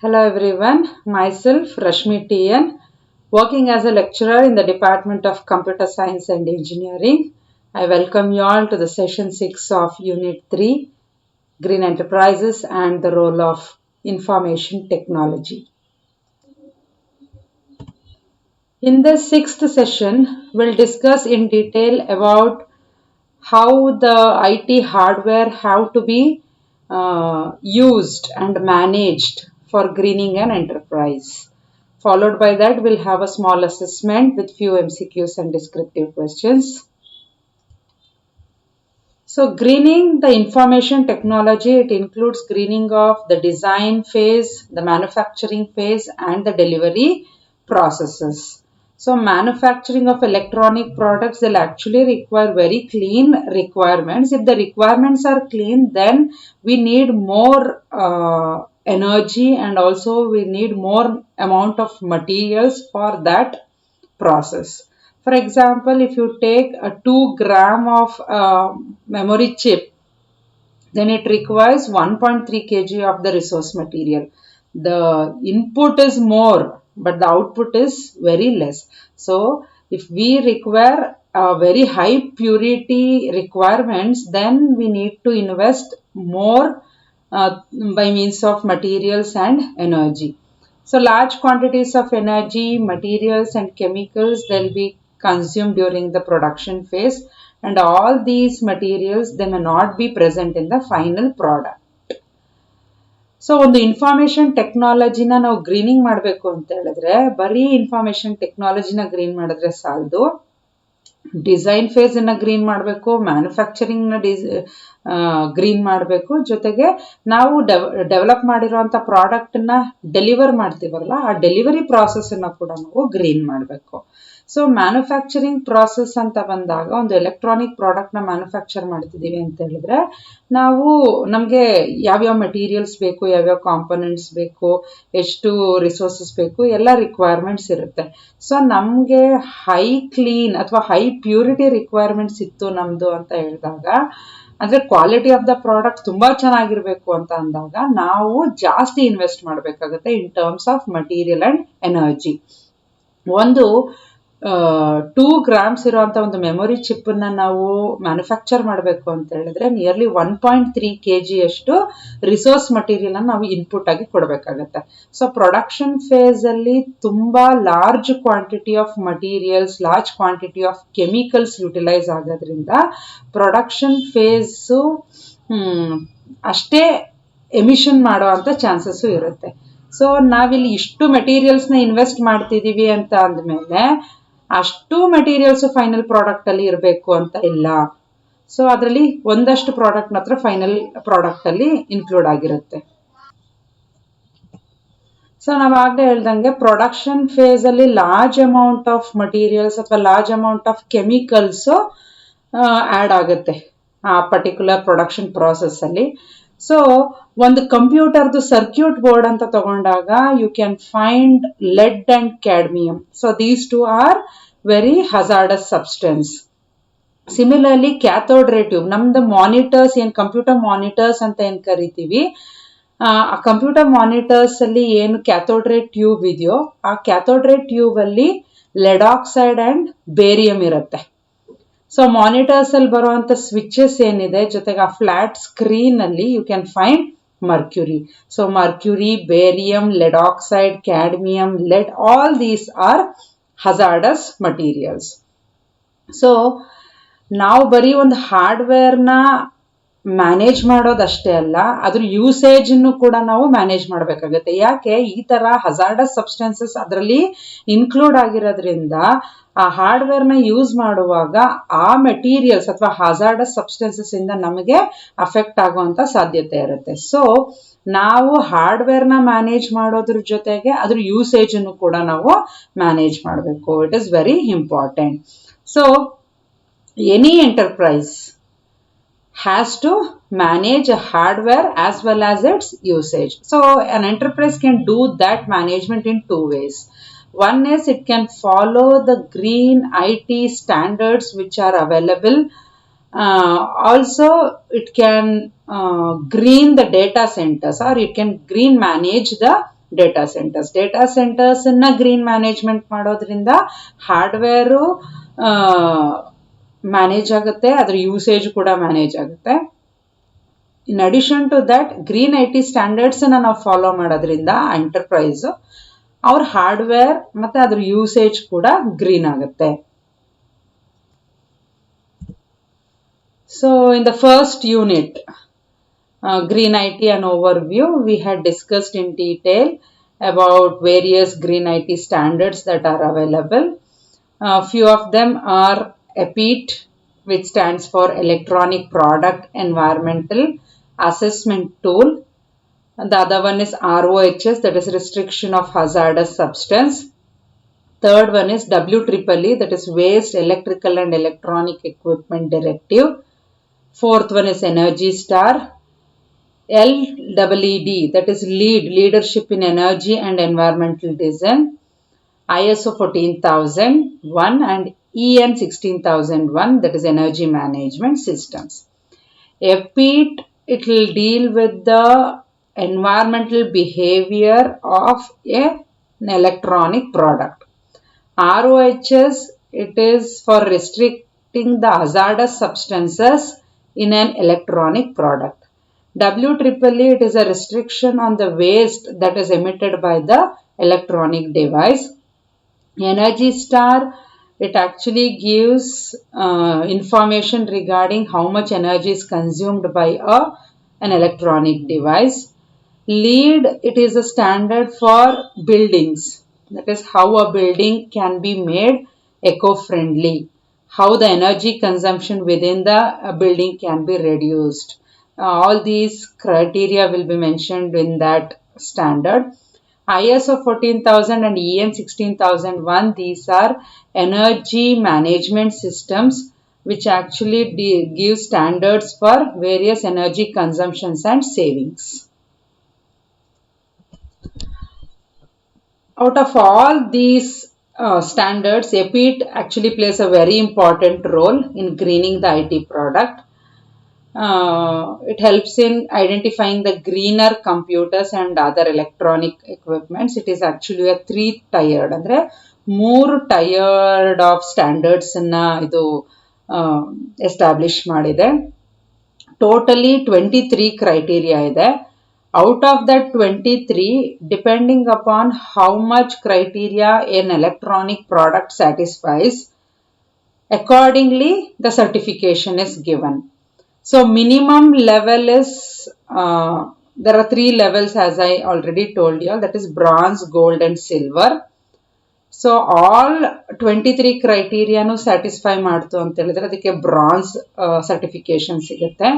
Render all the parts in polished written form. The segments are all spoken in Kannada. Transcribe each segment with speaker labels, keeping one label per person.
Speaker 1: Hello everyone, myself Rashmi TN, working as a lecturer in the Department of Computer Science and Engineering. I welcome you all to the session 6 of Unit 3, Green Enterprises and the Role of Information Technology. In the sixth session, we'll discuss in detail about how the IT hardware have to be used and managed for greening an enterprise. Followed by that, we'll have a small assessment with few MCQs and descriptive questions. So greening the information technology, it includes greening of the design phase, the manufacturing phase and the delivery processes. So manufacturing of electronic products, they'll actually require very clean requirements. If the requirements are clean, then we need more energy and also we need more amount of materials for that process. For example, if you take a 2 gram of memory chip, then it requires 1.3 kg of the resource material. The input is more, but the output is very less. So, if we require very high purity requirements, then we need to invest more by means of materials and energy. So large quantities of energy, materials and chemicals, they'll be consumed during the production phase, and all these materials, they may not be present in the final product. So ಒಂದು ಇನ್ಫಾರ್ಮೇಶನ್ ಟೆಕ್ನಾಲಜಿನ ನಾವು ಗ್ರೀನಿಂಗ್ ಮಾಡಬೇಕು ಅಂತ ಹೇಳಿದ್ರೆ ಬರೀ ಇನ್ಫಾರ್ಮೇಶನ್ ಟೆಕ್ನಾಲಜಿನ ಗ್ರೀನ್ ಮಾಡಿದ್ರೆ ಸಾಲದು. ಡಿಸೈನ್ ಫೇಸ್ ಅನ್ನ ಗ್ರೀನ್ ಮಾಡಬೇಕು, ಮ್ಯಾನುಫ್ಯಾಕ್ಚರಿಂಗ್ ನ ಗ್ರೀನ್ ಮಾಡಬೇಕು, ಜೊತೆಗೆ ನಾವು ಡೆವಲಪ್ ಮಾಡಿರುವಂತ ಪ್ರಾಡಕ್ಟ್ ನ ಡೆಲಿವರ್ ಮಾಡ್ತೀವಲ್ಲ ಆ ಡೆಲಿವರಿ ಪ್ರಾಸೆಸ್ ಅನ್ನ ಕೂಡ ನಾವು ಗ್ರೀನ್ ಮಾಡಬೇಕು. ಸೊ ಮ್ಯಾನುಫ್ಯಾಕ್ಚರಿಂಗ್ ಪ್ರಾಸೆಸ್ ಅಂತ ಬಂದಾಗ ಒಂದು ಎಲೆಕ್ಟ್ರಾನಿಕ್ ಪ್ರಾಡಕ್ಟ್ ನ ಮ್ಯಾನುಫ್ಯಾಕ್ಚರ್ ಮಾಡ್ತಿದೀವಿ ಅಂತ ಹೇಳಿದ್ರೆ ನಾವು ನಮ್ಗೆ ಯಾವ್ಯಾವ ಮೆಟೀರಿಯಲ್ಸ್ ಬೇಕು, ಯಾವ್ಯಾವ ಕಾಂಪೋನೆಂಟ್ಸ್ ಬೇಕು, ಎಷ್ಟು ರಿಸೋರ್ಸಸ್ ಬೇಕು, ಎಲ್ಲ ರಿಕ್ವೈರ್ಮೆಂಟ್ಸ್ ಇರುತ್ತೆ. ಸೊ ನಮ್ಗೆ ಹೈ ಕ್ಲೀನ್ ಅಥವಾ ಹೈ ಪ್ಯೂರಿಟಿ ರಿಕ್ವೈರ್ಮೆಂಟ್ಸ್ ಇತ್ತು ನಮ್ದು ಅಂತ ಹೇಳಿದಾಗ, ಅಂದ್ರೆ ಕ್ವಾಲಿಟಿ ಆಫ್ ದ ಪ್ರಾಡಕ್ಟ್ ತುಂಬಾ ಚೆನ್ನಾಗಿರ್ಬೇಕು ಅಂತ ಅಂದಾಗ ನಾವು ಜಾಸ್ತಿ ಇನ್ವೆಸ್ಟ್ ಮಾಡಬೇಕಾಗುತ್ತೆ in terms of material and energy. ಒಂದು 2 ಗ್ರಾಮ್ಸ್ ಇರುವಂತ ಒಂದು ಮೆಮೊರಿ ಚಿಪ್ ನ ನಾವು ಮ್ಯಾನುಫ್ಯಾಕ್ಚರ್ ಮಾಡಬೇಕು ಅಂತ ಹೇಳಿದ್ರೆ ನಿಯರ್ಲಿ 1.3 kg ಅಷ್ಟು ರಿಸೋರ್ಸ್ ಮಟೀರಿಯಲ್ ನಾವು ಇನ್ಪುಟ್ ಆಗಿ ಕೊಡಬೇಕಾಗತ್ತೆ. ಸೊ ಪ್ರೊಡಕ್ಷನ್ ಫೇಸ್ ಅಲ್ಲಿ ತುಂಬಾ large quantity of materials, large quantity of chemicals utilise ಆಗೋದ್ರಿಂದ ಪ್ರೊಡಕ್ಷನ್ ಫೇಸ್ ಅಷ್ಟೇ ಎಮಿಷನ್ ಮಾಡುವಂತ ಚಾನ್ಸಸ್ ಇರುತ್ತೆ. ಸೊ ನಾವಿಲ್ಲಿ ಇಷ್ಟು ಮೆಟೀರಿಯಲ್ಸ್ ನ ಇನ್ವೆಸ್ಟ್ ಮಾಡ್ತಿದೀವಿ ಅಂತ ಅಂದ್ಮೇಲೆ ಅಷ್ಟು ಮೆಟೀರಿಯಲ್ಸ್ ಫೈನಲ್ ಪ್ರಾಡಕ್ಟ್ ಅಲ್ಲಿ ಇರಬೇಕು ಅಂತ ಇಲ್ಲ. ಸೊ ಅದರಲ್ಲಿ ಒಂದಷ್ಟು ಪ್ರಾಡಕ್ಟ್ ಮಾತ್ರ ಫೈನಲ್ ಪ್ರಾಡಕ್ಟ್ ಅಲ್ಲಿ ಇನ್ಕ್ಲೂಡ್ ಆಗಿರುತ್ತೆ. ಸೊ ನಾವಾಗಲೇ ಹೇಳ್ದಂಗೆ ಪ್ರೊಡಕ್ಷನ್ ಫೇಸ್ ಅಲ್ಲಿ ಲಾರ್ಜ್ ಅಮೌಂಟ್ ಆಫ್ ಮಟೀರಿಯಲ್ಸ್ ಅಥವಾ large amount of chemicals add ಆಗುತ್ತೆ ಆ ಪರ್ಟಿಕ್ಯುಲರ್ ಪ್ರೊಡಕ್ಷನ್ ಪ್ರಾಸೆಸ್ ಅಲ್ಲಿ. ಸೊ ಒಂದು ಕಂಪ್ಯೂಟರ್ದು ಸರ್ಕ್ಯೂಟ್ ಬೋರ್ಡ್ ಅಂತ ತಗೊಂಡಾಗ you can find lead and cadmium. So these two are very hazardous substance. Similarly cathode ray tube, ನಮ್ದು ಮಾನಿಟರ್ಸ್ ಏನ್ ಕಂಪ್ಯೂಟರ್ ಮಾನಿಟರ್ಸ್ ಅಂತ ಏನ್ ಕರಿತೀವಿ, ಆ ಕಂಪ್ಯೂಟರ್ ಮಾನಿಟರ್ಸ್ ಅಲ್ಲಿ ಏನು ಕ್ಯಾಥೋಡ್ ರೇ ಟ್ಯೂಬ್ ಇದೆಯೋ ಆ ಕ್ಯಾಥೋಡ್ ರೇ ಟ್ಯೂಬ್ ಅಲ್ಲಿ ಲೆಡ್ ಆಕ್ಸೈಡ್ ಅಂಡ್ ಬೇರಿಯಂ ಇರುತ್ತೆ. ಸೊ ಮಾನಿಟರ್ಸ್ ಅಲ್ಲಿ ಬರುವಂತ ಸ್ವಿಚಸ್ ಏನಿದೆ, ಜೊತೆಗೆ ಆ ಫ್ಲಾಟ್ ಸ್ಕ್ರೀನ್ ಅಲ್ಲಿ you can find mercury. So mercury, barium, lead oxide, cadmium, lead, all these are hazardous materials. So ನಾವು ಬರೀ ಒಂದು ಹಾರ್ಡ್ವೇರ್ ನ ಮ್ಯಾನೇಜ್ ಮಾಡೋದಷ್ಟೇ ಅಲ್ಲ, ಅದ್ರ ಯೂಸೇಜ್ ಕೂಡ ನಾವು ಮ್ಯಾನೇಜ್ ಮಾಡಬೇಕಾಗುತ್ತೆ. ಯಾಕೆ ಈ ತರ ಹಜಾರ್ಡಸ್ ಸಬ್ಸ್ಟೆನ್ಸಸ್ ಅದರಲ್ಲಿ ಇನ್ಕ್ಲೂಡ್ ಆಗಿರೋದ್ರಿಂದ ಆ ಹಾರ್ಡ್ವೇರ್ ನ ಯೂಸ್ ಮಾಡುವಾಗ ಆ ಮೆಟೀರಿಯಲ್ಸ್ ಅಥವಾ ಹಜಾರ್ಡಸ್ ಸಬ್ಸ್ಟೆನ್ಸಸ್ ಇಂದ ನಮಗೆ ಅಫೆಕ್ಟ್ ಆಗುವಂತ ಸಾಧ್ಯತೆ ಇರುತ್ತೆ. ಸೊ ನಾವು ಹಾರ್ಡ್ವೇರ್ ನ ಮ್ಯಾನೇಜ್ ಮಾಡೋದ್ರ ಜೊತೆಗೆ ಅದ್ರ ಯೂಸೇಜ್ ಅನ್ನು ಕೂಡ ನಾವು ಮ್ಯಾನೇಜ್ ಮಾಡಬೇಕು. It is very important. So any enterprise has to manage a hardware as well as its usage. So an enterprise can do that management in two ways. One is it can follow the green IT standards which are available. Also it can green the data centers, or it can green manage the data centres green management ಮಾಡೋದ್ರಿಂದ ಹಾರ್ಡ್ವೇರು ಮ್ಯಾನೇಜ್ ಆಗುತ್ತೆ, ಅದ್ರ ಯೂಸೇಜ್ ಕೂಡ ಮ್ಯಾನೇಜ್ ಆಗುತ್ತೆ. In addition to that green IT standards ನಾವು ಫಾಲೋ ಮಾಡೋದ್ರಿಂದ ಎಂಟರ್ಪ್ರೈಸ್ ಅವ್ರ ಹಾರ್ಡ್ವೇರ್ ಮತ್ತೆ ಅದ್ರ ಯೂಸೇಜ್ ಕೂಡ ಗ್ರೀನ್ ಆಗುತ್ತೆ. So in the first unit, Green IT and overview, we had discussed in detail about various Green IT standards that are available. Few of them are EPEAT, which stands for Electronic Product Environmental Assessment Tool. And the other one is RoHS, that is Restriction of Hazardous Substance. Third one is WEEE, that is Waste Electrical and Electronic Equipment Directive. Fourth one is Energy Star. LEED, that is Leadership in Energy and Environmental Design. ISO 14001 and EN 16001, that is Energy Management Systems. EPEAT, it will deal with the environmental behavior of an electronic product. RoHS, it is for restricting the hazardous substances in an electronic product. WEEE, it is a restriction on the waste that is emitted by the electronic device. Energy Star, it actually gives information regarding how much energy is consumed by an electronic device. LEED, it is a standard for buildings. That is how a building can be made eco-friendly, how the energy consumption within the building can be reduced. All these criteria will be mentioned in that standard. ISO 14000 and EN 16001, these are energy management systems which actually give standards for various energy consumptions and savings. Out of all these standards, EPEAT actually plays a very important role in greening the IT product. It helps in identifying the greener computers and other electronic equipments. It is actually a 3-tiered, ಅಂದ್ರೆ 3 tired of standards ಇದು ಎಸ್ಟಾಬ್ಲಿಷ್ ಮಾಡಿದೆ. ಟೋಟಲಿ 23 criteria ಇದೆ. Out of that 23, depending upon how much criteria an electronic product satisfies, accordingly the certification is given. So minimum level is, there are 3 levels as I already told you, that is bronze, gold and silver. So all 23 criteria nu satisfy ಮಾಡ್ತು ಅಂತ ಹೇಳಿದ್ರೆ ಅದಕ್ಕೆ bronze certification ಸಿಗುತ್ತೆ.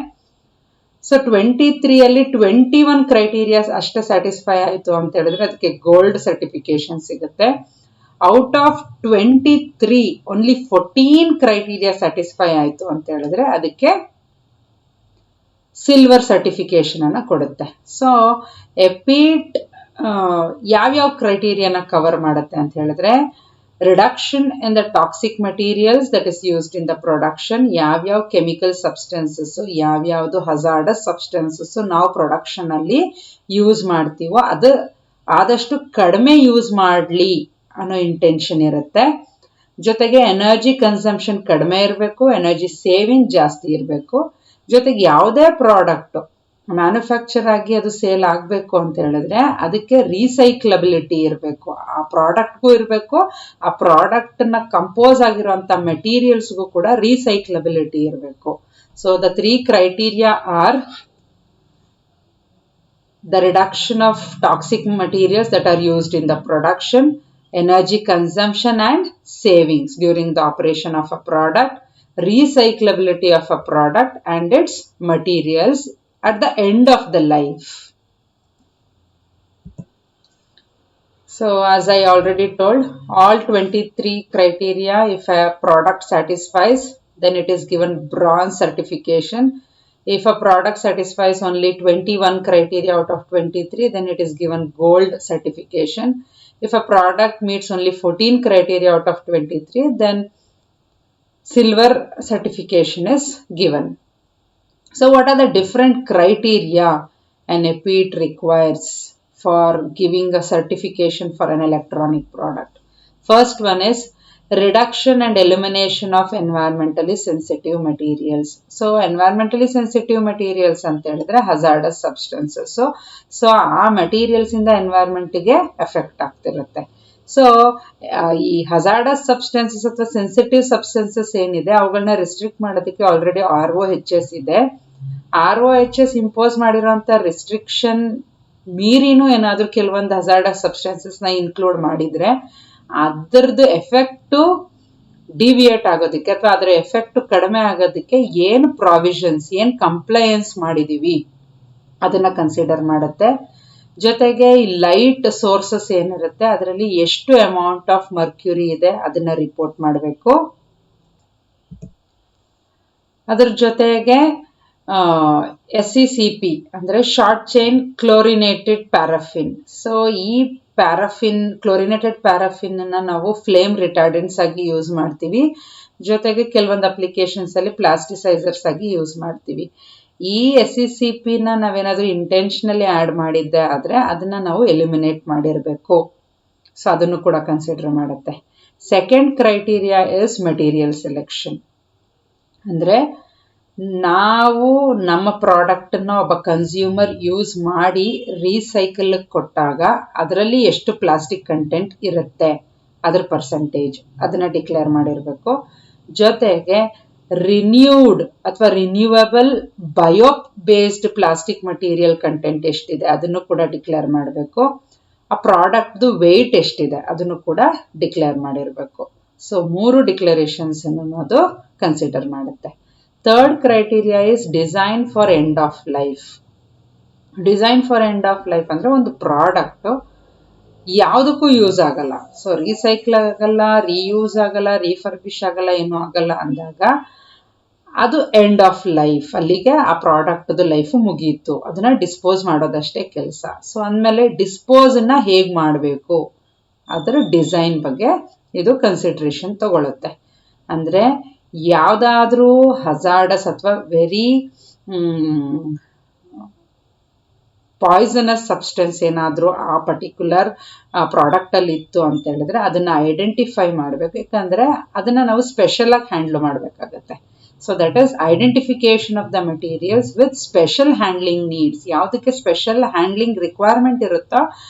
Speaker 1: ಸೊ 23 ಅಲ್ಲಿ 21 ಕ್ರೈಟೀರಿಯಾಸ್ ಅಷ್ಟೇ ಸ್ಯಾಟಿಸ್ಫೈ ಆಯಿತು ಅಂತ ಹೇಳಿದ್ರೆ ಅದಕ್ಕೆ ಗೋಲ್ಡ್ ಸರ್ಟಿಫಿಕೇಶನ್ ಸಿಗುತ್ತೆ. Out of 23 only 14 criteria satisfy ಆಯಿತು ಅಂತ ಹೇಳಿದ್ರೆ ಅದಕ್ಕೆ ಸಿಲ್ವರ್ ಸರ್ಟಿಫಿಕೇಶನ್ ಅನ್ನ ಕೊಡುತ್ತೆ. ಸೊ EPEAT ಯಾವ್ಯಾವ ಕ್ರೈಟೀರಿಯಾನ ಕವರ್ ಮಾಡುತ್ತೆ ಅಂತ ಹೇಳಿದ್ರೆ, reduction in the toxic materials that is used in the production, ಯಾವ್ಯಾವ ಕೆಮಿಕಲ್ ಸಬ್ಸ್ಟೆನ್ಸಸ್, ಯಾವ್ಯಾವುದು ಹಜಾರ್ಡಸ್ ಸಬ್ಸ್ಟೆನ್ಸಸ್ ನಾವು ಪ್ರೊಡಕ್ಷನ್ ಅಲ್ಲಿ ಯೂಸ್ ಮಾಡ್ತೀವೋ ಅದು ಆದಷ್ಟು ಕಡಿಮೆ ಯೂಸ್ ಮಾಡಲಿ ಅನ್ನೋ ಇಂಟೆನ್ಷನ್ ಇರುತ್ತೆ. ಜೊತೆಗೆ ಎನರ್ಜಿ ಕನ್ಸಂಪ್ಷನ್ ಕಡಿಮೆ ಇರಬೇಕು, ಎನರ್ಜಿ ಸೇವಿಂಗ್ ಜಾಸ್ತಿ ಇರಬೇಕು. ಜೊತೆಗೆ ಯಾವುದೇ ಪ್ರಾಡಕ್ಟ್ ಮ್ಯಾನುಫ್ಯಾಕ್ಚರ್ ಆಗಿ ಅದು ಸೇಲ್ ಆಗಬೇಕು ಅಂತ ಹೇಳಿದ್ರೆ ಅದಕ್ಕೆ ರೀಸೈಕ್ಲಬಿಲಿಟಿ ಇರಬೇಕು, ಆ ಪ್ರಾಡಕ್ಟ್ಗೂ ಇರಬೇಕು, ಆ ಪ್ರಾಡಕ್ಟ್ನ ಕಂಪೋಸ್ ಆಗಿರುವಂಥ ಮೆಟೀರಿಯಲ್ಸ್ಗೂ ಕೂಡ ರೀಸೈಕ್ಲಬಿಲಿಟಿ ಇರಬೇಕು. So the 3 criteria are the reduction of toxic materials that are used in the production, energy consumption and savings during the operation of a product, recyclability of a product and its materials at the end of the life. So as I already told, all 23 criteria, if a product satisfies, then it is given bronze certification. If a product satisfies only 21 criteria out of 23, then it is given gold certification. If a product meets only 14 criteria out of 23, then silver certification is given. So what are the different criteria an EPEAT requires for giving a certification for an electronic product. First one is reduction and elimination of environmentally sensitive materials. So environmentally sensitive materials ಅಂತ ಹೇಳಿದ್ರೆ hazardous substances. So ಆ materials ಇಂದ environment ಗೆ effect ಆಗ್ತಿರುತ್ತೆ. ಸೊ ಈ ಹಜಾರ್ಡಸ್ ಸಬ್ಸ್ಟೆನ್ಸಸ್ ಅಥವಾ ಸೆನ್ಸಿಟಿವ್ ಸಬ್ಸ್ಟೆನ್ಸಸ್ ಏನಿದೆ ಅವುಗಳನ್ನ ರೆಸ್ಟ್ರಿಕ್ಟ್ ಮಾಡೋದಕ್ಕೆ ಆಲ್ರೆಡಿ ROHS ಇದೆ. ROHS ಇಂಪೋಸ್ ಮಾಡಿರೋಂಥ ರೆಸ್ಟ್ರಿಕ್ಷನ್ ಮೀರಿನೂ ಏನಾದರೂ ಕೆಲವೊಂದು ಹಜಾರ್ಡಸ್ ಸಬ್ಸ್ಟೆನ್ಸಸ್ನ ಇನ್ಕ್ಲೂಡ್ ಮಾಡಿದರೆ ಅದರದ್ದು ಎಫೆಕ್ಟು ಡಿವಿಯೇಟ್ ಆಗೋದಕ್ಕೆ ಅಥವಾ ಅದರ ಎಫೆಕ್ಟ್ ಕಡಿಮೆ ಆಗೋದಕ್ಕೆ ಏನು ಪ್ರಾವಿಷನ್ಸ್, ಏನು ಕಂಪ್ಲೈಯನ್ಸ್ ಮಾಡಿದ್ದೀವಿ ಅದನ್ನು ಕನ್ಸಿಡರ್ ಮಾಡುತ್ತೆ. ಜೊತೆಗೆ ಈ ಲೈಟ್ ಸೋರ್ಸಸ್ ಏನಿರುತ್ತೆ ಅದರಲ್ಲಿ ಎಷ್ಟು ಅಮೌಂಟ್ ಆಫ್ ಮರ್ಕ್ಯೂರಿ ಇದೆ ಅದನ್ನ ರಿಪೋರ್ಟ್ ಮಾಡಬೇಕು. ಅದ್ರ ಜೊತೆಗೆ SECP ಅಂದರೆ short chain chlorinated paraffin. So ಈ ಪ್ಯಾರಾಫಿನ್, ಕ್ಲೋರಿನೇಟೆಡ್ ಪ್ಯಾರಾಫಿನ್ ನಾವು ಫ್ಲೇಮ್ ರಿಟಾರ್ಡೆಂಟ್ಸ್ ಆಗಿ ಯೂಸ್ ಮಾಡ್ತೀವಿ. ಜೊತೆಗೆ ಕೆಲವೊಂದು ಅಪ್ಲಿಕೇಶನ್ಸ್ ಅಲ್ಲಿ ಪ್ಲಾಸ್ಟಿಸೈಸರ್ಸ್ ಆಗಿ ಯೂಸ್ ಮಾಡ್ತೀವಿ. ಈ SECPನ ನಾವೇನಾದರೂ ಇಂಟೆನ್ಷನಲಿ ಆ್ಯಡ್ ಮಾಡಿದ್ದೆ ಆದರೆ ಅದನ್ನು ನಾವು ಎಲಿಮಿನೇಟ್ ಮಾಡಿರಬೇಕು. ಸೊ ಅದನ್ನು ಕೂಡ ಕನ್ಸಿಡರ್ ಮಾಡುತ್ತೆ. Second criteria is material selection. ಅಂದರೆ ನಾವು ನಮ್ಮ ಪ್ರಾಡಕ್ಟನ್ನು ಒಬ್ಬ ಕನ್ಸ್ಯೂಮರ್ ಯೂಸ್ ಮಾಡಿ ರೀಸೈಕಲ್ಗೆ ಕೊಟ್ಟಾಗ ಅದರಲ್ಲಿ ಎಷ್ಟು ಪ್ಲಾಸ್ಟಿಕ್ ಕಂಟೆಂಟ್ ಇರುತ್ತೆ ಅದರ ಪರ್ಸೆಂಟೇಜ್ ಅದನ್ನು ಡಿಕ್ಲೇರ್ ಮಾಡಿರಬೇಕು. ಜೊತೆಗೆ ರಿನ್ಯೂಡ್ ಅಥವಾ renewable bio based plastic material content ಎಷ್ಟಿದೆ ಅದನ್ನು ಕೂಡ ಡಿಕ್ಲೇರ್ ಮಾಡಬೇಕು. ಆ ಪ್ರಾಡಕ್ಟ್ದು ವೆಯ್ಟ್ ಎಷ್ಟಿದೆ ಅದನ್ನು ಕೂಡ ಡಿಕ್ಲೇರ್ ಮಾಡಿರಬೇಕು. ಸೊ 3 ಡಿಕ್ಲರೇಷನ್ಸ್ ಅನ್ನೋದು ಕನ್ಸಿಡರ್ ಮಾಡುತ್ತೆ. Third criteria is design for end of life. Design for end of life ಅಂದರೆ ಒಂದು ಪ್ರಾಡಕ್ಟು ಯಾವುದಕ್ಕೂ ಯೂಸ್ ಆಗಲ್ಲ, ಸೊ ರೀಸೈಕಲ್ ಆಗಲ್ಲ, ರೀಯೂಸ್ ಆಗಲ್ಲ, ರೀಫರ್ಬಿಶ್ ಆಗಲ್ಲ, ಏನೂ ಆಗಲ್ಲ ಅಂದಾಗ ಅದು ಎಂಡ್ ಆಫ್ ಲೈಫ್, ಅಲ್ಲಿಗೆ ಆ ಪ್ರಾಡಕ್ಟ್ದು ಲೈಫು ಮುಗೀತು, ಅದನ್ನ ಡಿಸ್ಪೋಸ್ ಮಾಡೋದಷ್ಟೇ ಕೆಲಸ. ಸೊ ಅಂದಮೇಲೆ ಡಿಸ್ಪೋಸನ್ನ ಹೇಗೆ ಮಾಡಬೇಕು ಅದರ ಡಿಸೈನ್ ಬಗ್ಗೆ ಇದು ಕನ್ಸಿಡ್ರೇಷನ್ ತಗೊಳುತ್ತೆ. ಅಂದರೆ ಯಾವುದಾದ್ರೂ ಹಜಾರ್ಡಸ್ ಅಥವಾ ವೆರಿ ಪಾಯ್ಸನಸ್ ಸಬ್ಸ್ಟೆನ್ಸ್ ಏನಾದರೂ ಆ ಪರ್ಟಿಕ್ಯುಲರ್ ಪ್ರಾಡಕ್ಟಲ್ಲಿ ಇತ್ತು ಅಂತ ಹೇಳಿದ್ರೆ ಅದನ್ನು ಐಡೆಂಟಿಫೈ ಮಾಡಬೇಕು. ಯಾಕಂದರೆ ಅದನ್ನು ನಾವು ಸ್ಪೆಷಲಾಗಿ ಹ್ಯಾಂಡ್ಲ್ ಮಾಡಬೇಕಾಗತ್ತೆ. So that is identification of the materials with special handling needs. ಯಾವುದಕ್ಕೆ ಸ್ಪೆಷಲ್ ಹ್ಯಾಂಡ್ಲಿಂಗ್ ರಿಕ್ವೈರ್ಮೆಂಟ್ ಇರುತ್ತೋ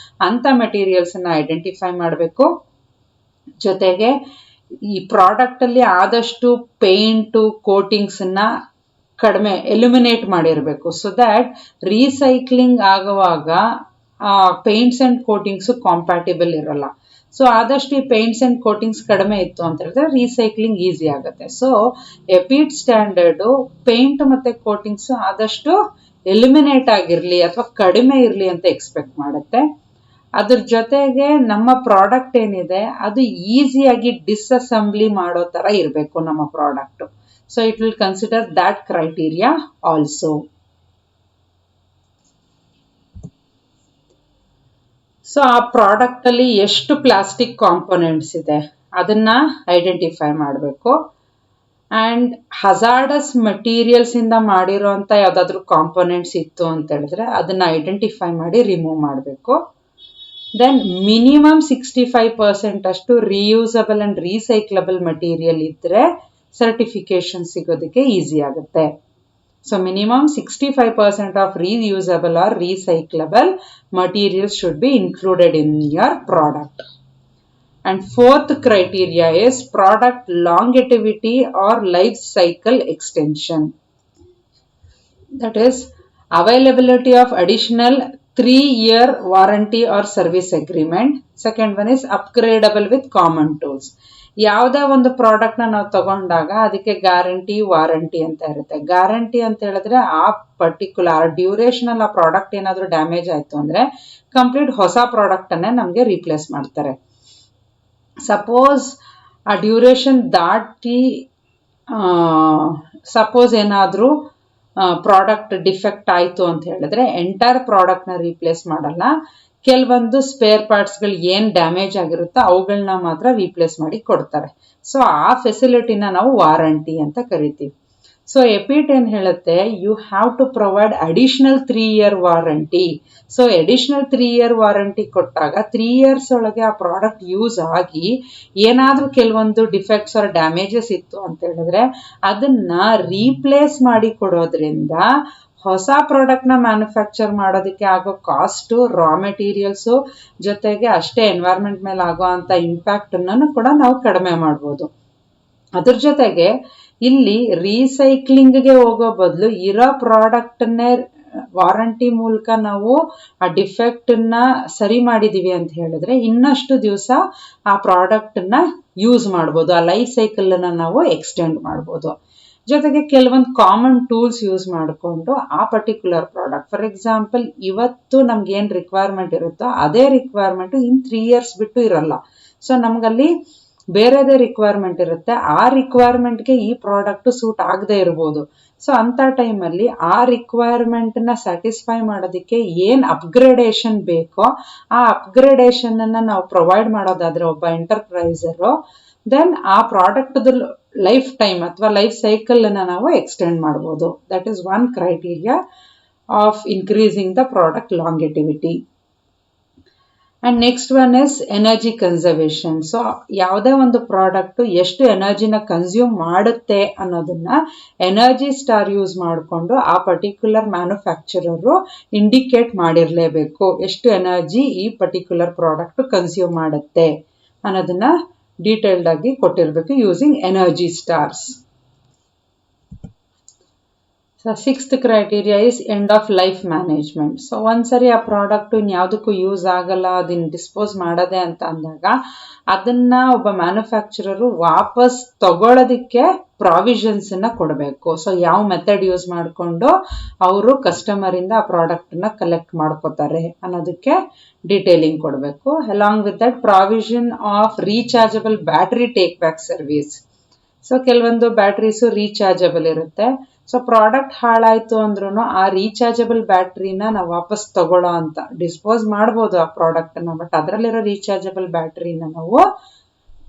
Speaker 1: ಅಂಥ ಮೆಟೀರಿಯಲ್ಸನ್ನು ಐಡೆಂಟಿಫೈ ಮಾಡಬೇಕು. ಜೊತೆಗೆ ಈ ಪ್ರಾಡಕ್ಟಲ್ಲಿ ಆದಷ್ಟು ಪೇಂಟು ಕೋಟಿಂಗ್ಸನ್ನು ಕಡಿಮೆ ಎಲಿಮಿನೇಟ್ ಮಾಡಿರಬೇಕು. ಸೊ ದ್ಯಾಟ್ ರೀಸೈಕ್ಲಿಂಗ್ ಆಗುವಾಗ ಪೇಂಟ್ಸ್ ಆ್ಯಂಡ್ ಕೋಟಿಂಗ್ಸು ಕಾಂಪ್ಯಾಟಿಬಲ್ ಇರಲ್ಲ. ಸೊ ಆದಷ್ಟು ಈ ಪೇಂಟ್ಸ್ ಆ್ಯಂಡ್ ಕೋಟಿಂಗ್ಸ್ ಕಡಿಮೆ ಇತ್ತು ಅಂತ ಹೇಳಿದ್ರೆ ರೀಸೈಕ್ಲಿಂಗ್ ಈಸಿ ಆಗುತ್ತೆ. ಸೊ ಎಪಿಡ್ ಸ್ಟ್ಯಾಂಡರ್ಡು ಪೇಂಟ್ ಮತ್ತು ಕೋಟಿಂಗ್ಸು ಆದಷ್ಟು ಎಲಿಮಿನೇಟ್ ಆಗಿರಲಿ ಅಥವಾ ಕಡಿಮೆ ಇರಲಿ ಅಂತ ಎಕ್ಸ್ಪೆಕ್ಟ್ ಮಾಡುತ್ತೆ. ಅದ್ರ ಜೊತೆಗೆ ನಮ್ಮ ಪ್ರಾಡಕ್ಟ್ ಏನಿದೆ ಅದು ಈಸಿಯಾಗಿ ಡಿಸ್ಅಸೆಂಬ್ಲಿ ಮಾಡೋ ಥರ ಇರಬೇಕು ನಮ್ಮ product. So it will consider that criteria also. So ಆ ಪ್ರಾಡಕ್ಟಲ್ಲಿ ಎಷ್ಟು ಪ್ಲಾಸ್ಟಿಕ್ ಕಾಂಪೊನೆಂಟ್ಸ್ ಇದೆ ಅದನ್ನು ಐಡೆಂಟಿಫೈ ಮಾಡಬೇಕು. ಆ್ಯಂಡ್ ಹಜಾರ್ಡಸ್ ಮೆಟೀರಿಯಲ್ಸಿಂದ ಮಾಡಿರೋಂಥ ಯಾವುದಾದ್ರೂ ಕಾಂಪೊನೆಂಟ್ಸ್ ಇತ್ತು ಅಂತ ಹೇಳಿದ್ರೆ ಅದನ್ನು ಐಡೆಂಟಿಫೈ ಮಾಡಿ ರಿಮೂವ್ ಮಾಡಬೇಕು. ದೆನ್ ಮಿನಿಮಮ್ 65% ಅಷ್ಟು ರೀಯೂಸಬಲ್ ಆ್ಯಂಡ್ ರೀಸೈಕ್ಲಬಲ್ ಮೆಟೀರಿಯಲ್ ಇದ್ದರೆ ಸರ್ಟಿಫಿಕೇಶನ್ ಸಿಗೋದಕ್ಕೆ ಈಸಿ ಆಗುತ್ತೆ. So minimum 65% of reusable or recyclable materials should be included in your product. And fourth criteria is product longevity or life cycle extension. That is availability of additional 3-year warranty or service agreement. Second one is upgradable with common tools. ಯಾವುದೇ ಒಂದು ಪ್ರಾಡಕ್ಟ್ನ ನಾವು ತಗೊಂಡಾಗ ಅದಕ್ಕೆ ಗ್ಯಾರಂಟಿ ವಾರಂಟಿ ಅಂತ ಇರುತ್ತೆ. ಗ್ಯಾರಂಟಿ ಅಂತ ಹೇಳಿದ್ರೆ ಆ ಪರ್ಟಿಕ್ಯುಲರ್ ಡ್ಯೂರೇಷನಲ್ಲಿ ಆ ಪ್ರಾಡಕ್ಟ್ ಏನಾದರೂ ಡ್ಯಾಮೇಜ್ ಆಯಿತು ಅಂದರೆ ಕಂಪ್ಲೀಟ್ ಹೊಸ ಪ್ರಾಡಕ್ಟನ್ನೇ ನಮಗೆ ರೀಪ್ಲೇಸ್ ಮಾಡ್ತಾರೆ. ಸಪೋಸ್ ಆ ಡ್ಯೂರೇಷನ್ ದಾಟಿ ಸಪೋಸ್ ಏನಾದರೂ ಪ್ರಾಡಕ್ಟ್ ಡಿಫೆಕ್ಟ್ ಆಯಿತು ಅಂತ ಹೇಳಿದ್ರೆ ಎಂಟೈರ್ ಪ್ರಾಡಕ್ಟ್ನ ರೀಪ್ಲೇಸ್ ಮಾಡಲ್ಲ. ಕೆಲವೊಂದು ಸ್ಪೇರ್ ಪಾರ್ಟ್ಸ್ಗಳು ಏನು ಡ್ಯಾಮೇಜ್ ಆಗಿರುತ್ತೋ ಅವುಗಳನ್ನ ಮಾತ್ರ ರೀಪ್ಲೇಸ್ ಮಾಡಿ ಕೊಡ್ತಾರೆ. ಸೊ ಆ ಫೆಸಿಲಿಟಿನ ನಾವು ವಾರಂಟಿ ಅಂತ ಕರಿತೀವಿ. ಸೊ ಎಪಿಟ್ ಏನು ಹೇಳುತ್ತೆ, you have to provide additional 3-year warranty. So additional 3-year warranty ಕೊಟ್ಟಾಗ 3 years ಒಳಗೆ ಆ ಪ್ರಾಡಕ್ಟ್ ಯೂಸ್ ಆಗಿ ಏನಾದರೂ ಕೆಲವೊಂದು ಡಿಫೆಕ್ಟ್ಸ್ ಆರ್ ಡ್ಯಾಮೇಜಸ್ ಇತ್ತು ಅಂತ ಹೇಳಿದ್ರೆ ಅದನ್ನ ರೀಪ್ಲೇಸ್ ಮಾಡಿ ಕೊಡೋದ್ರಿಂದ ಹೊಸ ಪ್ರಾಡಕ್ಟ್ನ ಮ್ಯಾನುಫ್ಯಾಕ್ಚರ್ ಮಾಡೋದಕ್ಕೆ ಆಗೋ ಕಾಸ್ಟು, ರಾ ಮೆಟೀರಿಯಲ್ಸು, ಜೊತೆಗೆ ಅಷ್ಟೇ ಎನ್ವೈರ್ಮೆಂಟ್ ಮೇಲೆ ಆಗೋ ಅಂಥ ಇಂಪ್ಯಾಕ್ಟನ್ನು ಕೂಡ ನಾವು ಕಡಿಮೆ ಮಾಡ್ಬೋದು. ಅದ್ರ ಜೊತೆಗೆ ಇಲ್ಲಿ ರೀಸೈಕ್ಲಿಂಗ್ಗೆ ಹೋಗೋ ಬದಲು ಇರೋ ಪ್ರಾಡಕ್ಟನ್ನೇ ವಾರಂಟಿ ಮೂಲಕ ನಾವು ಆ ಡಿಫೆಕ್ಟನ್ನ ಸರಿ ಮಾಡಿದೀವಿ ಅಂತ ಹೇಳಿದ್ರೆ ಇನ್ನಷ್ಟು ದಿವಸ ಆ ಪ್ರಾಡಕ್ಟನ್ನ ಯೂಸ್ ಮಾಡ್ಬೋದು, ಆ ಲೈಫ್ ಸೈಕಲನ್ನು ನಾವು ಎಕ್ಸ್ಟೆಂಡ್ ಮಾಡ್ಬೋದು. ಜೊತೆಗೆ ಕೆಲವೊಂದು ಕಾಮನ್ ಟೂಲ್ಸ್ ಯೂಸ್ ಮಾಡಿಕೊಂಡು ಆ ಪರ್ಟಿಕ್ಯುಲರ್ ಪ್ರಾಡಕ್ಟ್, ಫಾರ್ ಎಕ್ಸಾಂಪಲ್ ಇವತ್ತು ನಮ್ಗೆ ಏನು ರಿಕ್ವೈರ್ಮೆಂಟ್ ಇರುತ್ತೋ ಅದೇ ರಿಕ್ವೈರ್ಮೆಂಟು ಇನ್ 3 years ಬಿಟ್ಟು ಇರಲ್ಲ. ಸೊ ನಮಗಲ್ಲಿ ಬೇರೆದೇ ರಿಕ್ವೈರ್ಮೆಂಟ್ ಇರುತ್ತೆ, ಆ ರಿಕ್ವೈರ್ಮೆಂಟ್ಗೆ ಈ ಪ್ರಾಡಕ್ಟ್ ಸೂಟ್ ಆಗದೆ ಇರ್ಬೋದು. ಸೊ ಅಂಥ ಟೈಮಲ್ಲಿ ಆ ರಿಕ್ವೈರ್ಮೆಂಟನ್ನ ಸ್ಯಾಟಿಸ್ಫೈ ಮಾಡೋದಕ್ಕೆ ಏನು ಅಪ್ಗ್ರೇಡೇಷನ್ ಬೇಕೋ ಆ ಅಪ್ಗ್ರೇಡೇಷನನ್ನು ನಾವು ಪ್ರೊವೈಡ್ ಮಾಡೋದಾದರೆ ಒಬ್ಬ ಎಂಟರ್ಪ್ರೈಸರು, ದೆನ್ ಆ ಪ್ರಾಡಕ್ಟ್ದ ಲೈಫ್ ಟೈಮ್ ಅಥವಾ ಲೈಫ್ ಸೈಕಲನ್ನು ನಾವು ಎಕ್ಸ್ಟೆಂಡ್ ಮಾಡ್ಬೋದು. That is one criteria of increasing the product longevity. And next one is energy conservation. So ಯಾವುದೇ ಒಂದು ಪ್ರಾಡಕ್ಟು ಎಷ್ಟು ಎನರ್ಜಿನ ಕನ್ಸ್ಯೂಮ್ ಮಾಡುತ್ತೆ ಅನ್ನೋದನ್ನ ಎನರ್ಜಿ ಸ್ಟಾರ್ ಯೂಸ್ ಮಾಡಿಕೊಂಡು ಆ ಪರ್ಟಿಕ್ಯುಲರ್ ಮ್ಯಾನುಫ್ಯಾಕ್ಚರರು ಇಂಡಿಕೇಟ್ ಮಾಡಿರಲೇಬೇಕು, ಎಷ್ಟು ಎನರ್ಜಿ ಈ ಪರ್ಟಿಕ್ಯುಲರ್ ಪ್ರಾಡಕ್ಟು ಕನ್ಸ್ಯೂಮ್ ಮಾಡುತ್ತೆ ಅನ್ನೋದನ್ನ ಡೀಟೇಲ್ಡ್ ಆಗಿ ಕೊಟ್ಟಿರಬೇಕು using energy stars. So 6th criteria is end of life management. So ಒಂದ್ಸರಿ ಆ ಪ್ರಾಡಕ್ಟು ಇನ್ಯಾವುದಕ್ಕೂ ಯೂಸ್ ಆಗಲ್ಲ, ಅದನ್ನ ಡಿಸ್ಪೋಸ್ ಮಾಡೋದೆ ಅಂತ ಅಂದಾಗ ಅದನ್ನ ಒಬ್ಬ ಮ್ಯಾನುಫ್ಯಾಕ್ಚರರು ವಾಪಸ್ ತಗೊಳ್ಳೋದಕ್ಕೆ ಪ್ರಾವಿಷನ್ಸನ್ನ ಕೊಡಬೇಕು. ಸೊ ಯಾವ ಮೆಥಡ್ ಯೂಸ್ ಮಾಡಿಕೊಂಡು ಅವರು ಕಸ್ಟಮರಿಂದ ಆ ಪ್ರಾಡಕ್ಟನ್ನ ಕಲೆಕ್ಟ್ ಮಾಡ್ಕೋತಾರೆ ಅನ್ನೋದಕ್ಕೆ ಡೀಟೇಲಿಂಗ್ ಕೊಡಬೇಕು. Along with that provision of rechargeable battery take back service. So ಕೆಲವೊಂದು ಬ್ಯಾಟ್ರೀಸು ರೀಚಾರ್ಜಬಲ್ ಇರುತ್ತೆ. ಸೊ ಪ್ರಾಡಕ್ಟ್ ಹಾಳಾಯ್ತು ಅಂದ್ರೂ ಆ ರೀಚಾರ್ಜಬಲ್ ಬ್ಯಾಟ್ರಿನ ನಾವು ವಾಪಸ್ ತಗೊಳ್ಳೋ ಅಂತ, ಡಿಸ್ಪೋಸ್ ಮಾಡ್ಬೋದು ಆ ಪ್ರಾಡಕ್ಟನ್ನ, ಬಟ್ ಅದರಲ್ಲಿರೋ ರೀಚಾರ್ಜಬಲ್ ಬ್ಯಾಟ್ರಿನ ನಾವು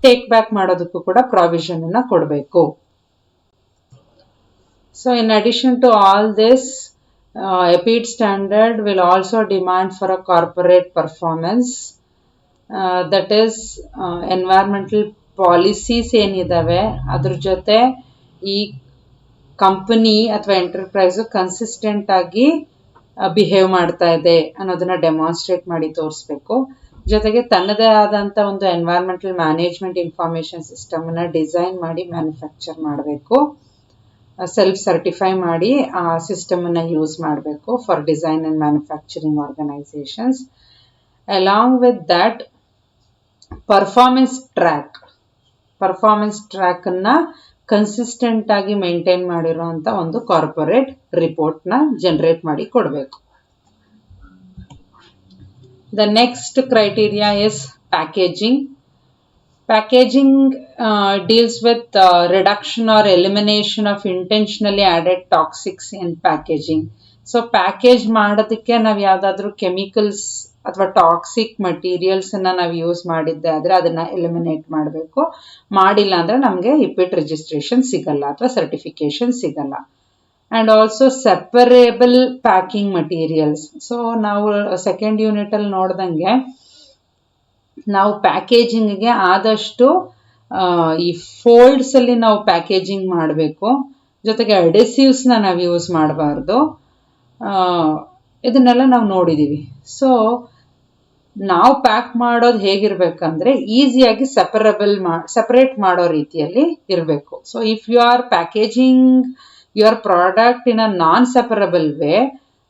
Speaker 1: ಟೇಕ್ ಬ್ಯಾಕ್ ಮಾಡೋದಕ್ಕೂ ಕೂಡ ಪ್ರಾವಿಷನ್ ಅನ್ನ ಕೊಡಬೇಕು. So in addition to all this, EPID standard will also demand for a corporate performance, that is environmental policies ಏನಿದಾವೆ ಅದ್ರ ಜೊತೆ ಈ ಕಂಪನಿ ಅಥವಾ ಎಂಟರ್ಪ್ರೈಸು ಕನ್ಸಿಸ್ಟೆಂಟ್ ಆಗಿ ಬಿಹೇವ್ ಮಾಡ್ತಾ ಇದೆ ಅನ್ನೋದನ್ನ ಡೆಮಾನ್ಸ್ಟ್ರೇಟ್ ಮಾಡಿ ತೋರಿಸ್ಬೇಕು. ಜೊತೆಗೆ ತನ್ನದೇ ಆದಂಥ ಒಂದು ಎನ್ವೈರ್ಮೆಂಟಲ್ ಮ್ಯಾನೇಜ್ಮೆಂಟ್ ಇನ್ಫಾರ್ಮೇಷನ್ ಸಿಸ್ಟಮನ್ನು ಡಿಸೈನ್ ಮಾಡಿ ಮ್ಯಾನುಫ್ಯಾಕ್ಚರ್ ಮಾಡಬೇಕು, ಸೆಲ್ಫ್ ಸರ್ಟಿಫೈ ಮಾಡಿ ಆ ಸಿಸ್ಟಮನ್ನು ಯೂಸ್ ಮಾಡಬೇಕು for design and manufacturing organisations. Along with that performance ಟ್ರ್ಯಾಕನ್ನು ಕನ್ಸಿಸ್ಟೆಂಟ್ ಆಗಿ ಮೇಂಟೈನ್ ಮಾಡಿರೋಂಥ ಒಂದು ಕಾರ್ಪೊರೇಟ್ ರಿಪೋರ್ಟ್ನ ಜನರೇಟ್ ಮಾಡಿ ಕೊಡಬೇಕು. The next criteria is packaging. Packaging deals with reduction or elimination of intentionally added toxics in packaging. So package ಮಾಡೋದಕ್ಕೆ ನಾವು ಯಾವುದಾದ್ರೂ ಕೆಮಿಕಲ್ಸ್ ಅಥವಾ ಟಾಕ್ಸಿಕ್ ಮಟೀರಿಯಲ್ಸನ್ನು ನಾವು ಯೂಸ್ ಮಾಡಿದ್ದೆ ಆದರೆ ಅದನ್ನು ಎಲಿಮಿನೇಟ್ ಮಾಡಬೇಕು. ಮಾಡಿಲ್ಲ ಅಂದರೆ ನಮಗೆ EPID ರಿಜಿಸ್ಟ್ರೇಷನ್ ಸಿಗಲ್ಲ ಅಥವಾ ಸರ್ಟಿಫಿಕೇಷನ್ ಸಿಗಲ್ಲ. And also separable packing materials. So ನಾವು ಸೆಕೆಂಡ್ ಯೂನಿಟಲ್ಲಿ ನೋಡ್ದಂಗೆ ನಾವು ಪ್ಯಾಕೇಜಿಂಗ್ಗೆ ಆದಷ್ಟು ಈ ಫೋಲ್ಡ್ಸಲ್ಲಿ ನಾವು ಪ್ಯಾಕೇಜಿಂಗ್ ಮಾಡಬೇಕು, ಜೊತೆಗೆ ಅಡೆಸಿವ್ಸ್ನ ನಾವು ಯೂಸ್ ಮಾಡಬಾರ್ದು. ಇದನ್ನೆಲ್ಲ ನಾವು ನೋಡಿದ್ದೀವಿ. ಸೊ ನಾವು ಪ್ಯಾಕ್ ಮಾಡೋದು ಹೇಗಿರ್ಬೇಕಂದ್ರೆ ಈಸಿಯಾಗಿ ಸೆಪರೇಟ್ ಮಾಡೋ ರೀತಿಯಲ್ಲಿ ಇರಬೇಕು. So if you are packaging your product in a non separable way,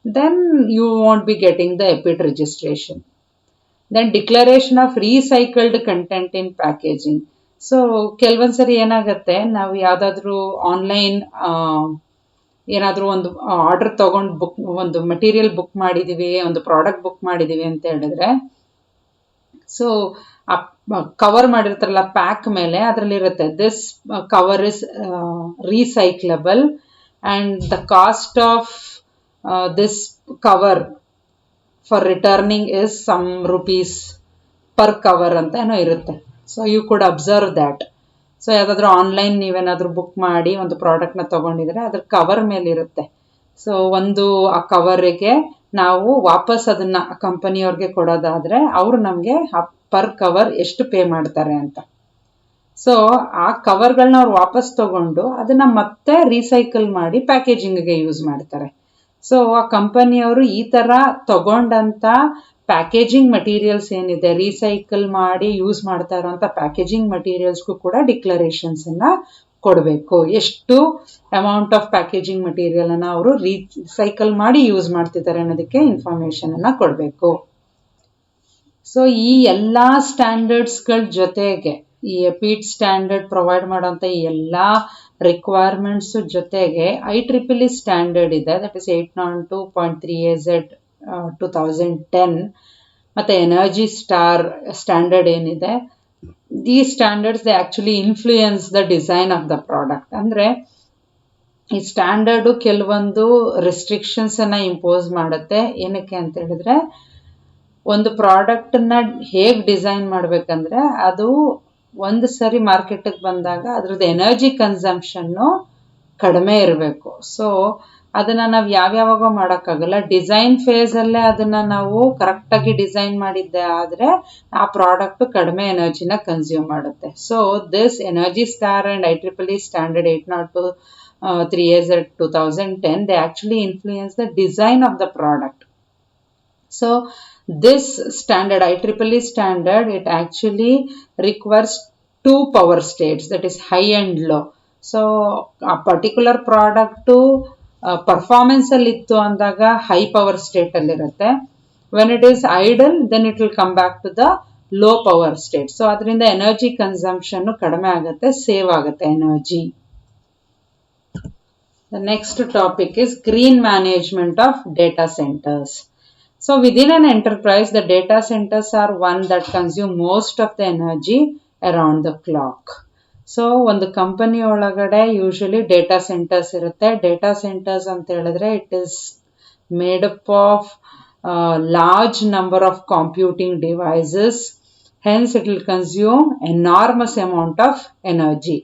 Speaker 1: then you won't be getting the EPID registration. Then declaration of recycled content in packaging. So ಕೆಲವೊಂದ್ಸರಿ ಏನಾಗುತ್ತೆ, ನಾವು ಯಾವುದಾದ್ರೂ ಆನ್ಲೈನ್ ಏನಾದರೂ ಒಂದು ಆರ್ಡರ್ ತೊಗೊಂಡು ಒಂದು ಮೆಟೀರಿಯಲ್ ಬುಕ್ ಮಾಡಿದ್ದೀವಿ, ಒಂದು ಪ್ರಾಡಕ್ಟ್ ಬುಕ್ ಮಾಡಿದ್ದೀವಿ ಅಂತ ಹೇಳಿದ್ರೆ, ಸೊ ಕವರ್ ಮಾಡಿರ್ತಾರಲ್ಲ ಪ್ಯಾಕ್ ಮೇಲೆ ಅದರಲ್ಲಿರುತ್ತೆ this cover is recyclable and the cost of this cover for returning is some rupees per cover ಅಂತ ಏನೋ ಇರುತ್ತೆ. So you could observe that. So ಯಾವುದಾದ್ರೂ ಆನ್ಲೈನ್ ನೀವೇನಾದರೂ ಬುಕ್ ಮಾಡಿ ಒಂದು ಪ್ರಾಡಕ್ಟ್ನ ತೊಗೊಂಡಿದ್ರೆ ಅದ್ರ ಕವರ್ ಮೇಲೆ ಇರುತ್ತೆ. ಸೊ ಆ ಕವರಿಗೆ ನಾವು ವಾಪಸ್ ಅದನ್ನು ಕಂಪನಿಯವ್ರಿಗೆ ಕೊಡೋದಾದರೆ ಅವರು ನಮಗೆ ಪರ್ ಕವರ್ ಎಷ್ಟು ಪೇ ಮಾಡ್ತಾರೆ ಅಂತ. ಸೊ ಆ ಕವರ್ಗಳನ್ನ ಅವ್ರು ವಾಪಸ್ ತಗೊಂಡು ಅದನ್ನು ಮತ್ತೆ ರೀಸೈಕಲ್ ಮಾಡಿ ಪ್ಯಾಕೇಜಿಂಗ್ಗೆ ಯೂಸ್ ಮಾಡ್ತಾರೆ. ಸೊ ಆ ಕಂಪನಿಯವರು ಈ ಥರ ತಗೊಂಡಂಥ ಪ್ಯಾಕೇಜಿಂಗ್ ಮಟೀರಿಯಲ್ಸ್ ಏನಿದೆ, ರೀಸೈಕಲ್ ಮಾಡಿ ಯೂಸ್ ಮಾಡ್ತಾ ಇರೋಂಥ ಪ್ಯಾಕೇಜಿಂಗ್ ಮಟೀರಿಯಲ್ಸ್ಗೂ ಕೂಡ ಡಿಕ್ಲರೇಷನ್ಸನ್ನು ಕೊಡಬೇಕು. ಎಷ್ಟು ಅಮೌಂಟ್ ಆಫ್ ಪ್ಯಾಕೇಜಿಂಗ್ ಮಟೀರಿಯಲನ್ನು ಅವರು ರೀಸೈಕಲ್ ಮಾಡಿ ಯೂಸ್ ಮಾಡ್ತಿದ್ದಾರೆ ಅನ್ನೋದಕ್ಕೆ ಇನ್ಫಾರ್ಮೇಷನನ್ನು ಕೊಡಬೇಕು. ಸೊ ಈ ಎಲ್ಲ ಸ್ಟ್ಯಾಂಡರ್ಡ್ಸ್ಗಳ ಜೊತೆಗೆ ಈ ಎಪಿಡ್ ಸ್ಟ್ಯಾಂಡರ್ಡ್ ಪ್ರೊವೈಡ್ ಮಾಡೋಂಥ ಈ ಎಲ್ಲ ರಿಕ್ವೈರ್ಮೆಂಟ್ಸು ಜೊತೆಗೆ IEEE ಸ್ಟ್ಯಾಂಡರ್ಡ್ ಇದೆ, ದಟ್ ಇಸ್ 802.3AZ 2010, ಮತ್ತು ಎನರ್ಜಿ ಸ್ಟಾರ್ ಸ್ಟ್ಯಾಂಡರ್ಡ್ ಏನಿದೆ. ಈ standards they actually influence the design of the product. ಅಂದರೆ ಈ ಸ್ಟ್ಯಾಂಡರ್ಡು ಕೆಲವೊಂದು ರೆಸ್ಟ್ರಿಕ್ಷನ್ಸನ್ನು ಇಂಪೋಸ್ ಮಾಡುತ್ತೆ. ಏನಕ್ಕೆ ಅಂತ ಹೇಳಿದ್ರೆ, ಒಂದು ಪ್ರಾಡಕ್ಟನ್ನ ಹೇಗೆ ಡಿಸೈನ್ ಮಾಡಬೇಕಂದ್ರೆ ಅದು ಒಂದು ಸರಿ ಮಾರ್ಕೆಟಿಗೆ ಬಂದಾಗ ಅದ್ರದ್ದು ಎನರ್ಜಿ ಕನ್ಸಂಪ್ಷನ್ನು ಕಡಿಮೆ ಇರಬೇಕು. ಸೊ ಅದನ್ನು ನಾವು ಯಾವ್ಯಾವಾಗ ಮಾಡೋಕ್ಕಾಗಲ್ಲ. ಡಿಸೈನ್ ಫೇಸಲ್ಲೇ ಅದನ್ನು ನಾವು ಕರೆಕ್ಟಾಗಿ ಡಿಸೈನ್ ಮಾಡಿದ್ದೆ ಆದರೆ ಆ ಪ್ರಾಡಕ್ಟು ಕಡಿಮೆ ಎನರ್ಜಿನ ಕನ್ಸ್ಯೂಮ್ ಮಾಡುತ್ತೆ. So this energy star and IEEE standard 802.3AZ 2010, they actually influence the design of the product. So this standard, IEEE standard, it actually requires 2 power states, that is high and low. So a particular product performance ಅಲ್ಲಿ ಇತ್ತು ಅಂದಾಗ ಹೈ ಪವರ್ ಸ್ಟೇಟ್ ಅಲ್ಲಿ ಇರುತ್ತೆ. when it is idle then it will come back to the low power state. So ಅದರಿಂದ ಎನರ್ಜಿ ಕನ್ಸಂಪ್ಷನ್ ಕಡಿಮೆ ಆಗುತ್ತೆ, ಸೇವ್ ಆಗುತ್ತೆ energy. The next topic is green management of data centers. So within an enterprise, the data centers are one that consume most of the energy around the clock. So ಒಂದು ಕಂಪನಿ ಒಳಗಡೆ ಯೂಶಲಿ ಡೇಟಾ ಸೆಂಟರ್ಸ್ ಇರುತ್ತೆ. ಡೇಟಾ ಸೆಂಟರ್ಸ್ ಅಂತ ಹೇಳಿದ್ರೆ it is made up of large number of computing devices, hence it will consume enormous amount of energy.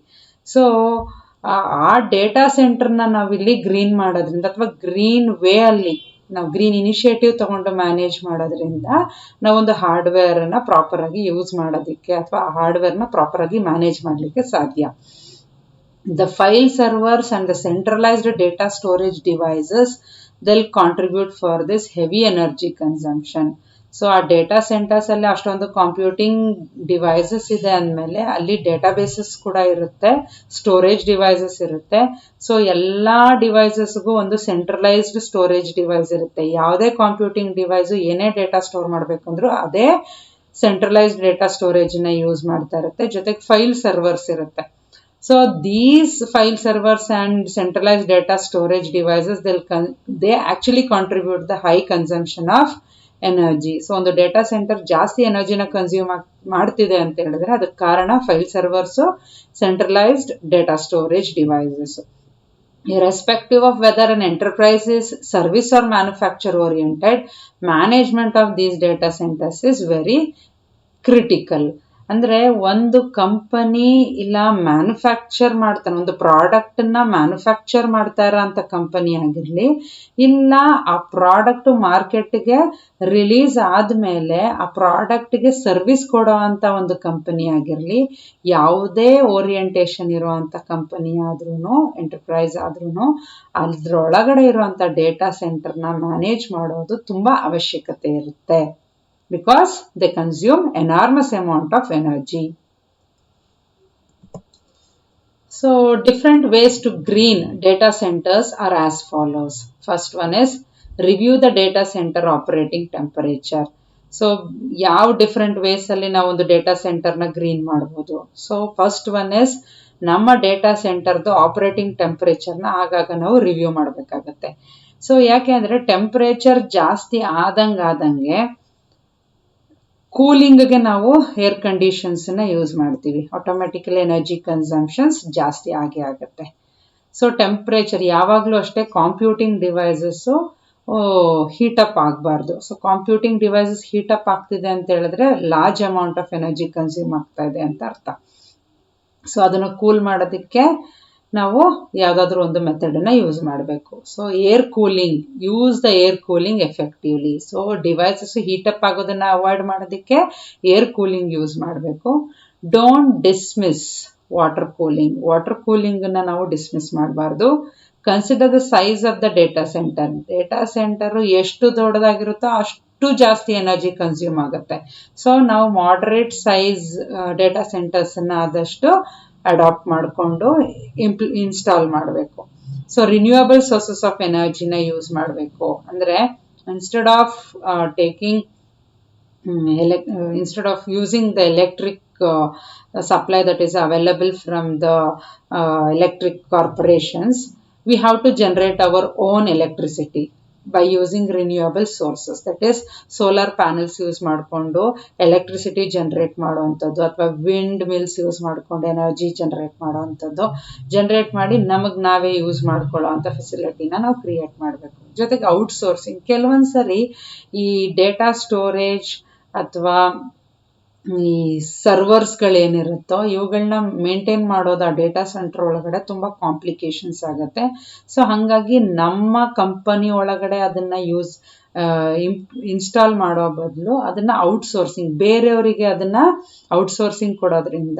Speaker 1: So ಆ ಡೇಟಾ ಸೆಂಟರ್ನ ನಾವಿಲ್ಲಿ ಗ್ರೀನ್ ಮಾಡೋದ್ರಿಂದ ಅಥವಾ ಗ್ರೀನ್ ವೇ ಅಲ್ಲಿ ನಾವು ಗ್ರೀನ್ ಇನಿಷಿಯೇಟಿವ್ ತಗೊಂಡು ಮ್ಯಾನೇಜ್ ಮಾಡೋದ್ರಿಂದ ನಾವೊಂದು ಹಾರ್ಡ್ವೇರನ್ನು ಪ್ರಾಪರಾಗಿ ಯೂಸ್ ಮಾಡೋದಕ್ಕೆ ಅಥವಾ ಆ ಹಾರ್ಡ್ವೇರ್ನ ಪ್ರಾಪರಾಗಿ ಮ್ಯಾನೇಜ್ ಮಾಡಲಿಕ್ಕೆ ಸಾಧ್ಯ. The file servers and the centralised data storage devices they'll contribute for this heavy energy consumption. So ಆ ಡೇಟಾ ಸೆಂಟರ್ಸಲ್ಲಿ ಅಷ್ಟೊಂದು ಕಂಪ್ಯೂಟಿಂಗ್ ಡಿವೈಸಸ್ ಇದೆ ಅಂದಮೇಲೆ ಅಲ್ಲಿ ಡೇಟಾಬೇಸಸ್ ಕೂಡ ಇರುತ್ತೆ, ಸ್ಟೋರೇಜ್ ಡಿವೈಸಸ್ ಇರುತ್ತೆ. ಸೊ ಎಲ್ಲ ಡಿವೈಸಸ್ಗೂ ಒಂದು ಸೆಂಟ್ರಲೈಸ್ಡ್ ಸ್ಟೋರೇಜ್ ಡಿವೈಸ್ ಇರುತ್ತೆ. ಯಾವುದೇ ಕಂಪ್ಯೂಟಿಂಗ್ ಡಿವೈಸು ಏನೇ ಡೇಟಾ ಸ್ಟೋರ್ ಮಾಡಬೇಕಂದ್ರೂ ಅದೇ ಸೆಂಟ್ರಲೈಸ್ಡ್ ಡೇಟಾ ಸ್ಟೋರೇಜನ್ನ ಯೂಸ್ ಮಾಡ್ತಾ ಇರುತ್ತೆ. ಜೊತೆಗೆ ಫೈಲ್ ಸರ್ವರ್ಸ್ ಇರುತ್ತೆ. So these file servers and centralized data storage devices, they actually contribute the high consumption of energy. So data ಡೇಟಾ ಸೆಂಟರ್ ಜಾಸ್ತಿ ಎನರ್ಜಿನ ಕನ್ಸ್ಯೂಮ್ ಮಾಡ್ತಿದೆ ಅಂತ ಹೇಳಿದ್ರೆ ಅದಕ್ಕೆ ಕಾರಣ file servers, centralised data storage devices. Irrespective of whether an enterprise is service or manufacture oriented, management of these data centers is very critical. ಅಂದರೆ ಒಂದು ಕಂಪನಿ ಇಲ್ಲ ಮ್ಯಾನುಫ್ಯಾಕ್ಚರ್ ಮಾಡ್ತಾನೆ, ಒಂದು ಪ್ರಾಡಕ್ಟನ್ನ ಮ್ಯಾನುಫ್ಯಾಕ್ಚರ್ ಮಾಡ್ತಾ ಇರೋಂಥ ಕಂಪನಿ ಆಗಿರಲಿ, ಇಲ್ಲ ಆ ಪ್ರಾಡಕ್ಟು ಮಾರ್ಕೆಟ್ಗೆ ರಿಲೀಸ್ ಆದಮೇಲೆ ಆ ಪ್ರಾಡಕ್ಟ್ಗೆ ಸರ್ವಿಸ್ ಕೊಡೋ ಅಂಥ ಒಂದು ಕಂಪನಿ ಆಗಿರಲಿ, ಯಾವುದೇ ಓರಿಯೆಂಟೇಷನ್ ಇರೋವಂಥ ಕಂಪನಿ ಆದ್ರೂ, ಎಂಟರ್ಪ್ರೈಸ್ ಆದ್ರೂ ಅದರೊಳಗಡೆ ಇರುವಂಥ ಡೇಟಾ ಸೆಂಟರ್ನ ಮ್ಯಾನೇಜ್ ಮಾಡೋದು ತುಂಬ ಅವಶ್ಯಕತೆ ಇರುತ್ತೆ. Because they consume enormous amount of energy. So different ways to green data centers are as follows. First one is review the data center operating temperature. So ಯಾವ ಡಿಫ್ರೆಂಟ್ ವೇಸ್ ಅಲ್ಲಿ ನಾವು ಒಂದು ಡೇಟಾ ಸೆಂಟರ್ನ ಗ್ರೀನ್ ಮಾಡ್ಬೋದು. ಸೊ ಫಸ್ಟ್ ಒನ್ ಇಸ್ ನಮ್ಮ ಡೇಟಾ ಸೆಂಟರ್ದು ಆಪರೇಟಿಂಗ್ ಟೆಂಪರೇಚರ್ನ ಆಗಾಗ ನಾವು ರಿವ್ಯೂ ಮಾಡಬೇಕಾಗತ್ತೆ. ಸೊ ಯಾಕೆ ಅಂದರೆ ಟೆಂಪರೇಚರ್ ಜಾಸ್ತಿ ಆದಂಗೆ ಕೂಲಿಂಗ್ಗೆ ನಾವು ಏರ್ ಕಂಡೀಷನ್ಸನ್ನ ಯೂಸ್ ಮಾಡ್ತೀವಿ, ಆಟೋಮೆಟಿಕಲಿ ಎನರ್ಜಿ ಕನ್ಸಂಪ್ಷನ್ಸ್ ಜಾಸ್ತಿ ಆಗುತ್ತೆ. ಸೊ ಟೆಂಪ್ರೇಚರ್ ಯಾವಾಗಲೂ ಅಷ್ಟೇ ಕಂಪ್ಯೂಟಿಂಗ್ ಡಿವೈಸಸ್ಸು ಹೀಟಪ್ ಆಗಬಾರ್ದು. ಸೊ ಕಂಪ್ಯೂಟಿಂಗ್ ಡಿವೈಸಸ್ ಹೀಟಪ್ ಆಗ್ತಿದೆ ಅಂತ ಹೇಳಿದ್ರೆ large amount of energy consume ಆಗ್ತಾ ಇದೆ ಅಂತ ಅರ್ಥ. ಸೊ ಅದನ್ನು ಕೂಲ್ ಮಾಡೋದಕ್ಕೆ ನಾವು ಯಾವುದಾದ್ರೂ ಒಂದು ಮೆಥಡನ್ನು ಯೂಸ್ ಮಾಡಬೇಕು. So air cooling, use the air cooling effectively. So devices heat up ಆಗೋದನ್ನು ಅವಾಯ್ಡ್ ಮಾಡೋದಕ್ಕೆ ಏರ್ ಕೂಲಿಂಗ್ ಯೂಸ್ ಮಾಡಬೇಕು. Don't dismiss water cooling. Water ಕೂಲಿಂಗನ್ನು ನಾವು ಡಿಸ್ಮಿಸ್ ಮಾಡಬಾರ್ದು. Consider the size of the data centre. Data centre ಎಷ್ಟು ದೊಡ್ಡದಾಗಿರುತ್ತೋ ಅಷ್ಟು ಜಾಸ್ತಿ ಎನರ್ಜಿ ಕನ್ಸ್ಯೂಮ್ ಆಗುತ್ತೆ. ಸೊ ನಾವು ಮಾಡ್ರೇಟ್ ಸೈಜ್ ಡೇಟಾ ಸೆಂಟರ್ಸನ್ನು ಆದಷ್ಟು ಅಡಾಪ್ಟ್ ಮಾಡಿಕೊಂಡು ಇನ್ಸ್ಟಾಲ್ ಮಾಡಬೇಕು. ಸೊ ರಿನ್ಯೂಯಬಲ್ ಸೋರ್ಸಸ್ ಆಫ್ ಎನರ್ಜಿನ ಯೂಸ್ ಮಾಡಬೇಕು. ಅಂದರೆ instead of taking instead of using the electric supply that is available from the electric corporations, we have to generate our own electricity by using renewable sources. That is solar panels use ಮಾಡಿಕೊಂಡು ಎಲೆಕ್ಟ್ರಿಸಿಟಿ ಜನರೇಟ್ ಮಾಡುವಂಥದ್ದು, ಅಥವಾ ವಿಂಡ್ ಮಿಲ್ಸ್ ಯೂಸ್ ಮಾಡಿಕೊಂಡು ಎನರ್ಜಿ ಜನರೇಟ್ ಮಾಡುವಂಥದ್ದು, ಜನರೇಟ್ ಮಾಡಿ ನಮಗೆ ನಾವೇ ಯೂಸ್ ಮಾಡ್ಕೊಳ್ಳೋ ಅಂಥ ಫೆಸಿಲಿಟಿನ ನಾವು ಕ್ರಿಯೇಟ್ ಮಾಡಬೇಕು. ಜೊತೆಗೆ ಔಟ್ಸೋರ್ಸಿಂಗ್. ಕೆಲವೊಂದು ಸರಿ ಈ ಡೇಟಾ ಸ್ಟೋರೇಜ್ ಅಥವಾ ಈ ಸರ್ವರ್ಸ್ಗಳೇನಿರುತ್ತೋ ಇವುಗಳನ್ನ ಮೇಂಟೈನ್ ಮಾಡೋದು ಆ ಡೇಟಾ ಸೆಂಟರ್ ಒಳಗಡೆ ತುಂಬ ಕಾಂಪ್ಲಿಕೇಶನ್ಸ್ ಆಗುತ್ತೆ. ಸೊ ಹಾಗಾಗಿ ನಮ್ಮ ಕಂಪನಿ ಒಳಗಡೆ ಅದನ್ನು ಇನ್ಸ್ಟಾಲ್ ಮಾಡೋ ಬದಲು ಅದನ್ನು ಔಟ್ಸೋರ್ಸಿಂಗ್, ಬೇರೆಯವರಿಗೆ ಅದನ್ನು ಔಟ್ಸೋರ್ಸಿಂಗ್ ಕೊಡೋದ್ರಿಂದ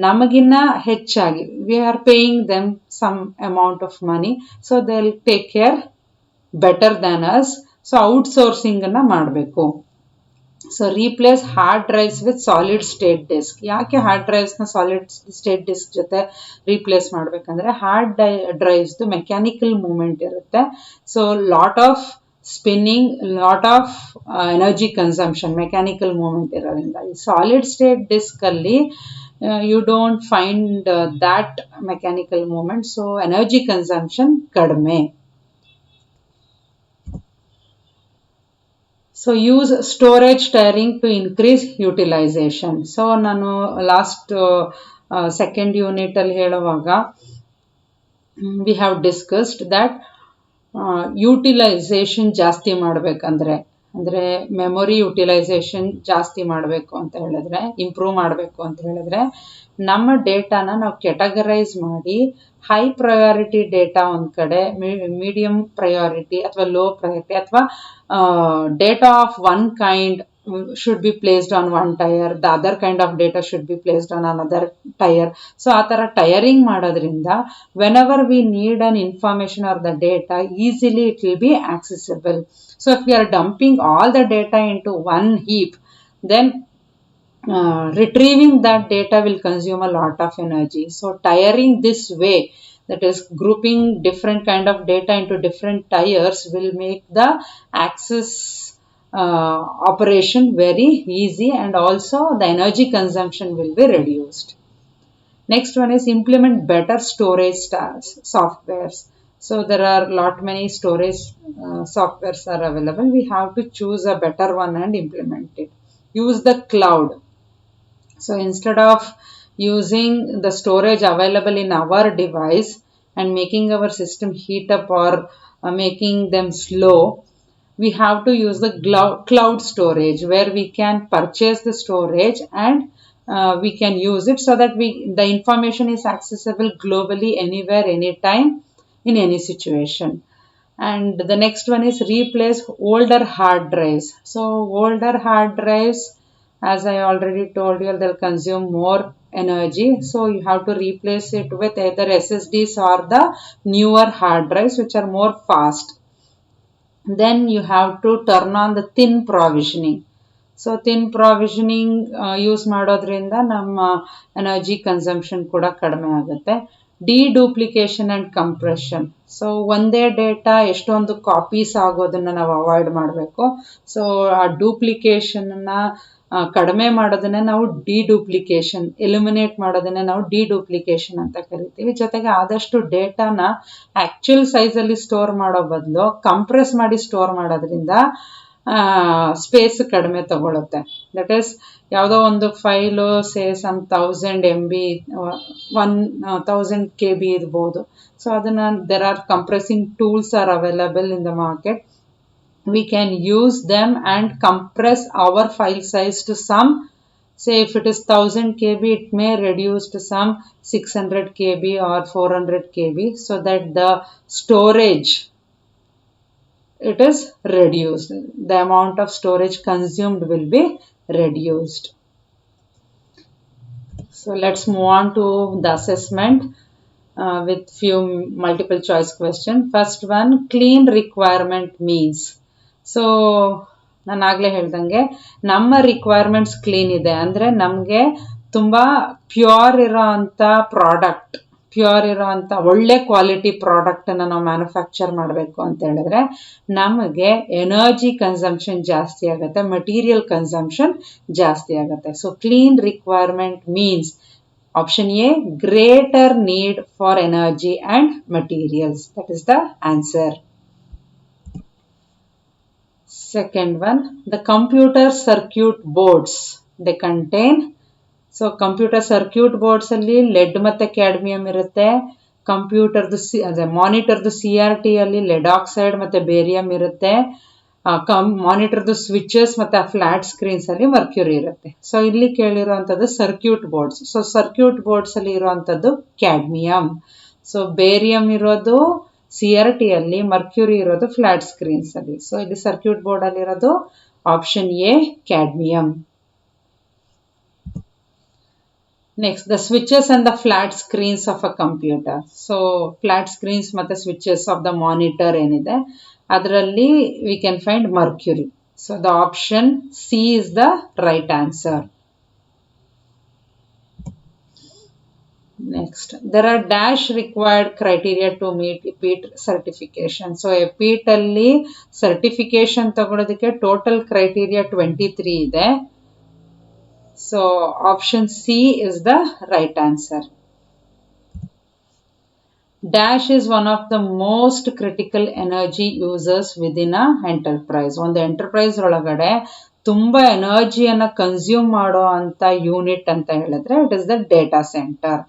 Speaker 1: ನಮಗಿನ್ನ ಹೆಚ್ಚಾಗಿ we are paying them some amount of money, so they will take care better than us. So ಔಟ್ಸೋರ್ಸಿಂಗನ್ನು ಮಾಡಬೇಕು. So replace hard drives with solid state disk. ಯಾಕೆ ಹಾರ್ಡ್ ಡ್ರೈವ್ಸ್ನ ಸಾಲಿಡ್ ಸ್ಟೇಟ್ ಡಿಸ್ಕ್ ಜೊತೆ ರೀಪ್ಲೇಸ್ ಮಾಡಬೇಕಂದ್ರೆ ಹಾರ್ಡ್ ಡ್ರೈವ್ಸ್ದು ಮೆಕ್ಯಾನಿಕಲ್ ಮೂವ್ಮೆಂಟ್ ಇರುತ್ತೆ. So lot of spinning, lot of energy consumption, mechanical movement ಇರೋದ್ರಿಂದ. ಈ ಸಾಲಿಡ್ ಸ್ಟೇಟ್ ಡಿಸ್ಕಲ್ಲಿ you don't find that mechanical movement, so energy consumption ಕಡಿಮೆ. So use storage tiering to increase utilisation. So ನಾನು ಲಾಸ್ಟ್ ಸೆಕೆಂಡ್ ಯೂನಿಟಲ್ಲಿ ಹೇಳುವಾಗ we have discussed that utilisation ಜಾಸ್ತಿ ಮಾಡಬೇಕಂದ್ರೆ, ಅಂದರೆ ಮೆಮೊರಿ ಯುಟಿಲೈಸೇಷನ್ ಜಾಸ್ತಿ ಮಾಡಬೇಕು ಅಂತ ಹೇಳಿದ್ರೆ, ಇಂಪ್ರೂವ್ ಮಾಡಬೇಕು ಅಂತ ಹೇಳಿದ್ರೆ, ನಮ್ಮ ಡೇಟಾನ ನಾವು ಕೆಟಗರೈಸ್ ಮಾಡಿ ಹೈ ಪ್ರಯಾರಿಟಿ ಡೇಟಾ ಒಂದು ಕಡೆ, ಮೀಡಿಯಂ ಪ್ರಯಾರಿಟಿ ಅಥವಾ ಲೋ ಪ್ರಯಾರಿಟಿ, ಅಥವಾ data of one kind should be placed on one tier, the other kind of data should be placed on another tier. So ಆ ಥರ ಟೈರಿಂಗ್ ಮಾಡೋದ್ರಿಂದ whenever we need an information or the data, easily it will be accessible. So if we are dumping all the data into one heap, then retrieving that data will consume a lot of energy. So tiering this way, that is grouping different kind of data into different tiers, will make the access operation very easy, and also the energy consumption will be reduced. Next one is implement better storage softwares. So there are many storage softwares are available. We have to choose a better one and implement it. Use the cloud. So instead of using the storage available in our device and making our system heat up or making them slow, we have to use the cloud storage, where we can purchase the storage and we can use it, so that the information is accessible globally, anywhere, anytime, in any situation. And the next one is replace older hard drives. So older hard drives, as I already told you, they'll consume more energy, so you have to replace it with either SSDs or the newer hard drives which are more fast. Then you have to turn on the thin provisioning. So thin provisioning use ಮಾಡೋದ್ರಿಂದ ನಮ್ಮ ಎನರ್ಜಿ ಕನ್ಸಂಪ್ಷನ್ ಕೂಡ ಕಡಿಮೆ ಆಗುತ್ತೆ. ಡಿಡೂಪ್ಲಿಕೇಶನ್ ಆ್ಯಂಡ್ ಕಂಪ್ರೆಷನ್. ಸೊ ಒಂದೇ ಡೇಟಾ ಎಷ್ಟೊಂದು ಕಾಪೀಸ್ ಆಗೋದನ್ನು ನಾವು ಅವಾಯ್ಡ್ ಮಾಡಬೇಕು. ಸೊ ಆ ಡೂಪ್ಲಿಕೇಶನ್ನ ಕಡಿಮೆ ಮಾಡೋದನ್ನೇ ನಾವು ಡಿಡೂಪ್ಲಿಕೇಶನ್, ಎಲಿಮಿನೇಟ್ ಮಾಡೋದನ್ನೇ ನಾವು ಡಿಡೂಪ್ಲಿಕೇಶನ್ ಅಂತ ಕರಿತೀವಿ. ಜೊತೆಗೆ ಆದಷ್ಟು ಡೇಟಾನ ಆ್ಯಕ್ಚುಯಲ್ ಸೈಜಲ್ಲಿ ಸ್ಟೋರ್ ಮಾಡೋ ಬದಲು ಕಂಪ್ರೆಸ್ ಮಾಡಿ ಸ್ಟೋರ್ ಮಾಡೋದ್ರಿಂದ ಸ್ಪೇಸ್ ಕಡಿಮೆ ತಗೊಳುತ್ತೆ. ದಟ್ ಈಸ್ ಯಾವುದೋ ಒಂದು ಫೈಲು ಸಮ್ 1000 MB 1000 KB ಇರ್ಬೋದು. ಸೊ ಅದನ್ನು there are compressing tools are available in the market. We can use them and compress our file size to some Say if it is 1000 kb, it may reduce to some 600 kb or 400 kb, so that the storage, it is reduced. The amount of storage consumed will be reduced. So let's move on to the assessment with few multiple choice question. First one, clean requirement means. So ನಾನು ಆಗಲೇ ಹೇಳ್ದಂಗೆ ನಮ್ಮ ರಿಕ್ವೈರ್ಮೆಂಟ್ಸ್ ಕ್ಲೀನ್ ಇದೆ ಅಂದರೆ ನಮಗೆ ತುಂಬ ಪ್ಯೂರ್ ಇರೋ ಅಂಥ ಪ್ರಾಡಕ್ಟ್, ಪ್ಯೂರ್ ಇರೋ ಅಂಥ ಒಳ್ಳೆ ಕ್ವಾಲಿಟಿ ಪ್ರಾಡಕ್ಟನ್ನು ನಾವು ಮ್ಯಾನುಫ್ಯಾಕ್ಚರ್ ಮಾಡಬೇಕು ಅಂತ ಹೇಳಿದ್ರೆ ನಮಗೆ ಎನರ್ಜಿ ಕನ್ಸಂಪ್ಷನ್ ಜಾಸ್ತಿ ಆಗುತ್ತೆ, ಮೆಟೀರಿಯಲ್ ಕನ್ಸಂಪ್ಷನ್ ಜಾಸ್ತಿ ಆಗುತ್ತೆ. So clean requirement means option A, greater need for energy and materials. That is the answer. Second one, the computer circuit boards, they contain. So computer circuit boards alli lead ಮತ್ತೆ cadmium ಇರುತ್ತೆ. ಕಂಪ್ಯೂಟರ್ದು ಮಾನಿಟರ್ದು CRT ಅಲ್ಲಿ lead oxide ಮತ್ತೆ ಬೇರಿಯಂ ಇರುತ್ತೆ. ಮಾನಿಟರ್ದು ಸ್ವಿಚಸ್ ಮತ್ತು ಫ್ಲಾಟ್ ಸ್ಕ್ರೀನ್ಸ್ ಅಲ್ಲಿ ಮರ್ಕ್ಯೂರಿ ಇರುತ್ತೆ. ಸೊ ಇಲ್ಲಿ ಕೇಳಿರುವಂಥದ್ದು circuit boards. So circuit boards ಅಲ್ಲಿ ಇರುವಂಥದ್ದು ಕ್ಯಾಡ್ಮಿಯಂ. ಸೊ ಬೇರಿಯಂ ಇರೋದು CRT ಅಲ್ಲಿ, ಮರ್ಕ್ಯೂರಿ ಇರೋದು ಫ್ಲಾಟ್ ಸ್ಕ್ರೀನ್ಸ್ ಅಲ್ಲಿ. ಸೊ ಇಲ್ಲಿ ಸರ್ಕ್ಯೂಟ್ ಬೋರ್ಡ್ ಅಲ್ಲಿ ಇರೋದು option A, cadmium. Next, the switches and the flat screens of a computer. So flat screens ಮತ್ತು ಸ್ವಿಚಸ್ ಆಫ್ ದ ಮಾನಿಟರ್ ಏನಿದೆ ಅದರಲ್ಲಿ we can find mercury. So the option C is the right answer. Next, there are dash required criteria to meet EPEAT certification. So EPEAT ಅಲ್ಲಿ certification ತಗೊಳ್ಳೋದಕ್ಕೆ total criteria 23 ಇದೆ. So option C is the right answer. Dash is one of the most critical energy users within a enterprise. ಒಂದು ಎಂಟರ್ಪ್ರೈಸ್ ಒಳಗಡೆ ತುಂಬ ಎನರ್ಜಿಯನ್ನು ಕನ್ಸ್ಯೂಮ್ ಮಾಡೋ ಅಂಥ ಯೂನಿಟ್ ಅಂತ ಹೇಳಿದ್ರೆ it is the data centre.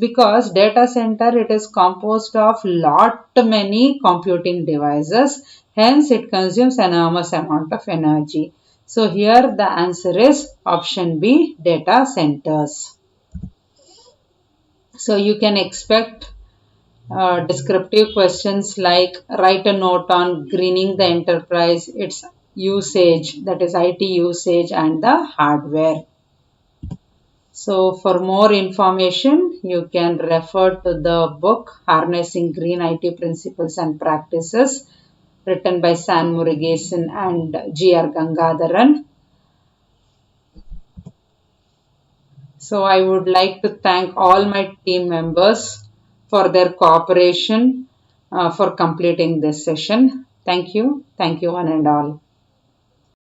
Speaker 1: Because data centre it is composed of lot many computing devices, hence it consumes enormous amount of energy. So here the answer is option B, data centres. So you can expect descriptive questions like write a note on greening the enterprise, its usage, that is IT usage and the hardware. So for more information you can refer to the book Harnessing Green IT Principles and Practices, written by San Murugesan and G.R. Gangadharan. So I would like to thank all my team members for their cooperation for completing this session. Thank you one and all.